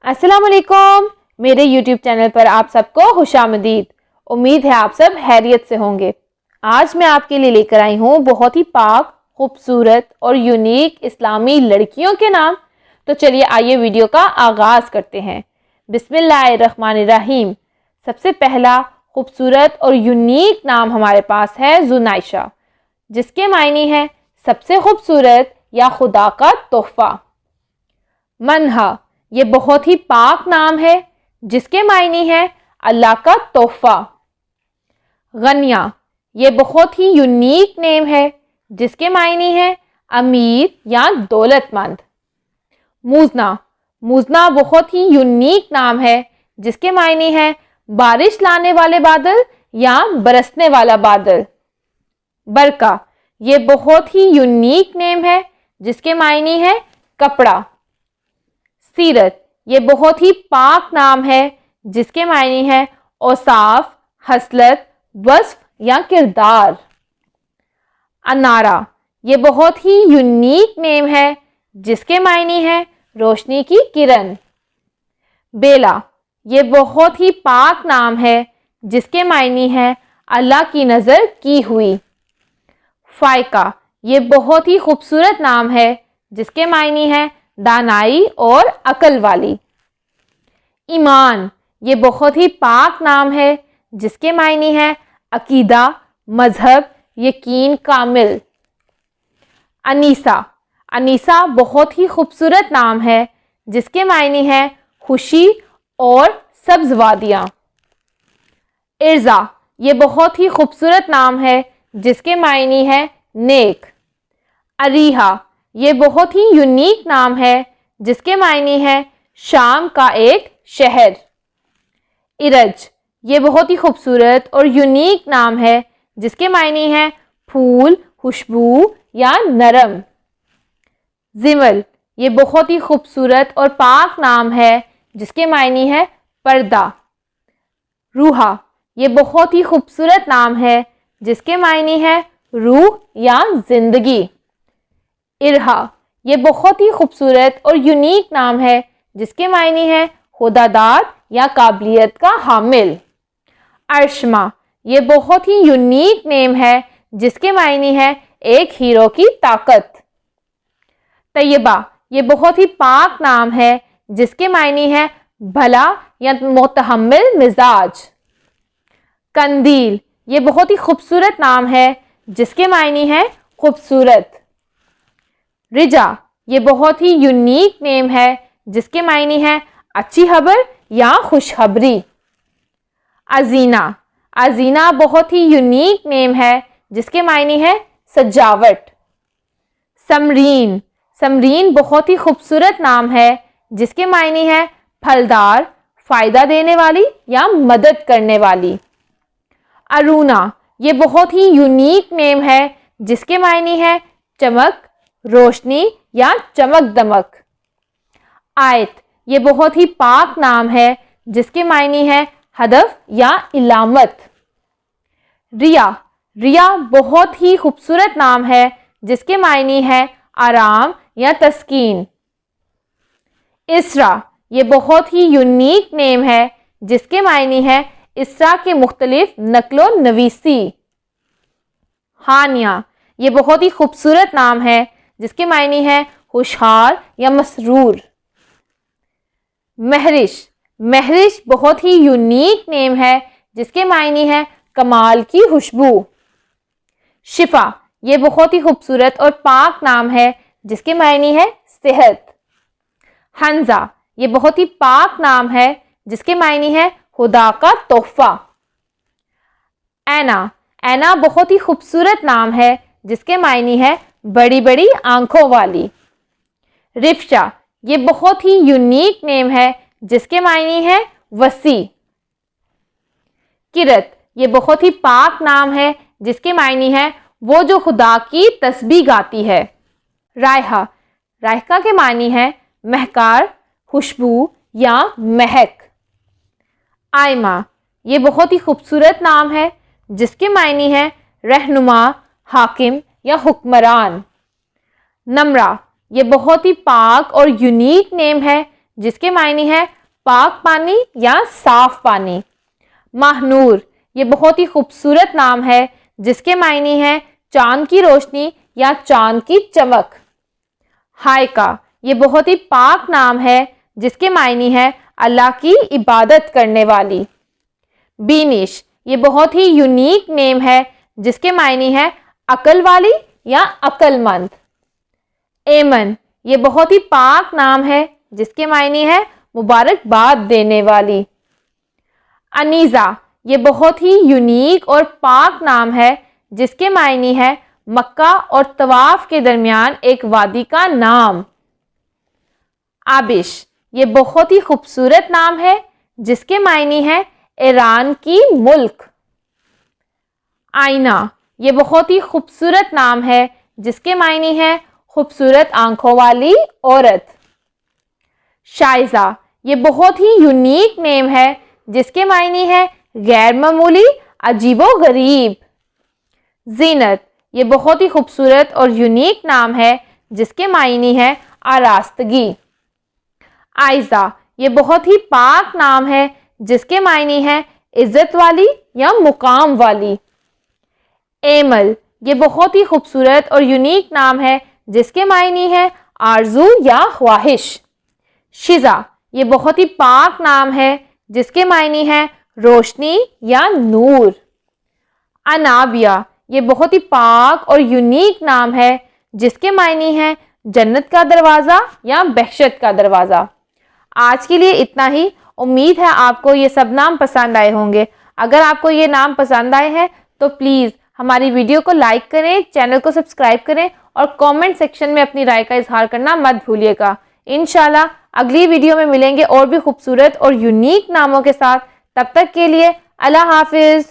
अस्सलाम वालेकुम। मेरे YouTube चैनल पर आप सबको खुशामदीद। उम्मीद है आप सब खैरियत से होंगे। आज मैं आपके लिए लेकर आई हूँ बहुत ही पाक, खूबसूरत और यूनिक इस्लामी लड़कियों के नाम। तो चलिए आइए वीडियो का आगाज़ करते हैं। बिस्मिल्लाहिर्रहमानिर्रहीम। सबसे पहला खूबसूरत और यूनिक नाम हमारे पास है जुनाइशा, जिसके मायने हैं सबसे खूबसूरत या खुदा का तोहफा। मनहा, ये बहुत ही पाक नाम है जिसके मायने हैं अल्लाह का तोहफा। गनिया, ये बहुत ही यूनिक नेम है जिसके मायने हैं अमीर या दौलतमंद। मूजना, मूजना बहुत ही यूनिक नाम है जिसके मायने हैं बारिश लाने वाले बादल या बरसने वाला बादल। बरका, ये बहुत ही यूनिक नेम है जिसके मायने हैं कपड़ा। सीरत, ये बहुत ही पाक नाम है जिसके मायने हैं औसाफ, हसलत, वस्फ या किरदार। अनारा, ये बहुत ही यूनिक नेम है जिसके मायने हैं रोशनी की किरण। बेला, ये बहुत ही पाक नाम है जिसके मायने हैं अल्लाह की नज़र की हुई। फायका, ये बहुत ही खूबसूरत नाम है जिसके मायने हैं दानाई और अकल वाली। ईमान, ये बहुत ही पाक नाम है जिसके मायने हैं अकीदा, मजहब, यकीन कामिल। अनीसा, अनीसा बहुत ही खूबसूरत नाम है जिसके मायने हैं खुशी और सब्ज वादियाँ। इर्जा, ये बहुत ही खूबसूरत नाम है जिसके मायने हैं नेक। अरीहा, ये बहुत ही यूनिक नाम है जिसके मायने हैं शाम का एक शहर। इरज, ये बहुत ही खूबसूरत और यूनिक नाम है जिसके मायने हैं फूल, खुशबू या नरम। जिमल, ये बहुत ही खूबसूरत और पाक नाम है जिसके मायने हैं पर्दा। रूहा, ये बहुत ही खूबसूरत नाम है जिसके मायने हैं रूह या जिंदगी। इरहा, ये बहुत ही खूबसूरत और यूनिक नाम है जिसके मायने हैं खुदादार या काबिलियत का हामिल। अर्शमा, ये बहुत ही यूनिक नेम है जिसके मायने हैं एक हीरो की ताकत। तैयबा, ये बहुत ही पाक नाम है जिसके मायने हैं भला या मुतहम्मिल मिजाज। कंदील, ये बहुत ही खूबसूरत नाम है जिसके मायने हैं खूबसूरत। रिजा, ये बहुत ही यूनिक नेम है जिसके मायने हैं अच्छी खबर या खुशखबरी। अजीना, अजीना बहुत ही यूनिक नेम है जिसके मायने हैं सजावट। समरीन, समरीन बहुत ही खूबसूरत नाम है जिसके मायने हैं फलदार, फायदा देने वाली या मदद करने वाली। अरुणा, ये बहुत ही यूनिक नेम है जिसके मायने हैं चमक, रोशनी या चमक दमक। आयत, ये बहुत ही पाक नाम है जिसके मायने हैं हदफ या इलामत। रिया, रिया बहुत ही खूबसूरत नाम है जिसके मायने हैं आराम या तस्कीन। इसरा, ये बहुत ही यूनिक नेम है जिसके मायने हैं इसरा के मुख्तलिफ नक्लो नवीसी। हानिया, ये बहुत ही खूबसूरत नाम है जिसके मायने हैं खुशहाल या मसरूर। महरिश, महरिश बहुत ही यूनिक नेम है जिसके मायने हैं कमाल की खुशबू। शिफा, ये बहुत ही खूबसूरत और पाक नाम है जिसके मायने हैं सेहत। हंजा, ये बहुत ही पाक नाम है जिसके मायने हैं खुदा का तोहफा। ऐना, ऐना बहुत ही खूबसूरत नाम है जिसके मायने हैं बड़ी बड़ी आंखों वाली। रिफ्शा, ये बहुत ही यूनिक नेम है जिसके मायने हैं वसी। किरत, ये बहुत ही पाक नाम है जिसके मायने हैं वो जो खुदा की तस्बीह गाती है। रायहा, रायका के मायने हैं महकार, खुशबू या महक। आयमा, ये बहुत ही खूबसूरत नाम है जिसके मायने हैं रहनुमा, हाकिम या हुक्मरान। नम्रा, ये बहुत ही पाक और यूनिक नेम है जिसके मायने है पाक पानी या साफ पानी। माहनूर, ये बहुत ही खूबसूरत नाम है जिसके मायने है चांद की रोशनी या चांद की चमक। हायका, ये बहुत ही पाक नाम है जिसके मायने है अल्लाह की इबादत करने वाली। बीनिश, ये बहुत ही यूनिक नेम है जिसके मायने है अकल वाली या अक्लमंद। एमन, ये बहुत ही पाक नाम है जिसके मायने है मुबारकबाद देने वाली। अनीज़ा, ये बहुत ही यूनिक और पाक नाम है जिसके मायने है मक्का और तवाफ के दरमियान एक वादी का नाम। आबिश, ये बहुत ही खूबसूरत नाम है जिसके मायने है ईरान की मुल्क। आईना, ये बहुत ही खूबसूरत नाम है जिसके मायने है खूबसूरत आंखों वाली औरत। शाइजा, ये बहुत ही यूनिक नेम है जिसके मायने है गैर मामूली, अजीबो गरीब। जीनत, ये बहुत ही खूबसूरत और यूनिक नाम है जिसके मायने है आरास्तगी। आयजा, ये बहुत ही पाक नाम है जिसके मायने है इज्जत वाली या मुकाम वाली। एमल, ये बहुत ही खूबसूरत और यूनिक नाम है जिसके मायने है आरजू या ख्वाहिश। शिजा, ये बहुत ही पाक नाम है जिसके मायने है रोशनी या नूर। अनाबिया, ये बहुत ही पाक और यूनिक नाम है जिसके मायने है जन्नत का दरवाज़ा या बहशत का दरवाज़ा। आज के लिए इतना ही। उम्मीद है आपको ये सब नाम पसंद आए होंगे। अगर आपको ये नाम पसंद आए हैं तो प्लीज़ हमारी वीडियो को लाइक करें, चैनल को सब्सक्राइब करें और कमेंट सेक्शन में अपनी राय का इजहार करना मत भूलिएगा। इंशाल्लाह अगली वीडियो में मिलेंगे और भी खूबसूरत और यूनिक नामों के साथ। तब तक के लिए अल्लाह हाफिज़।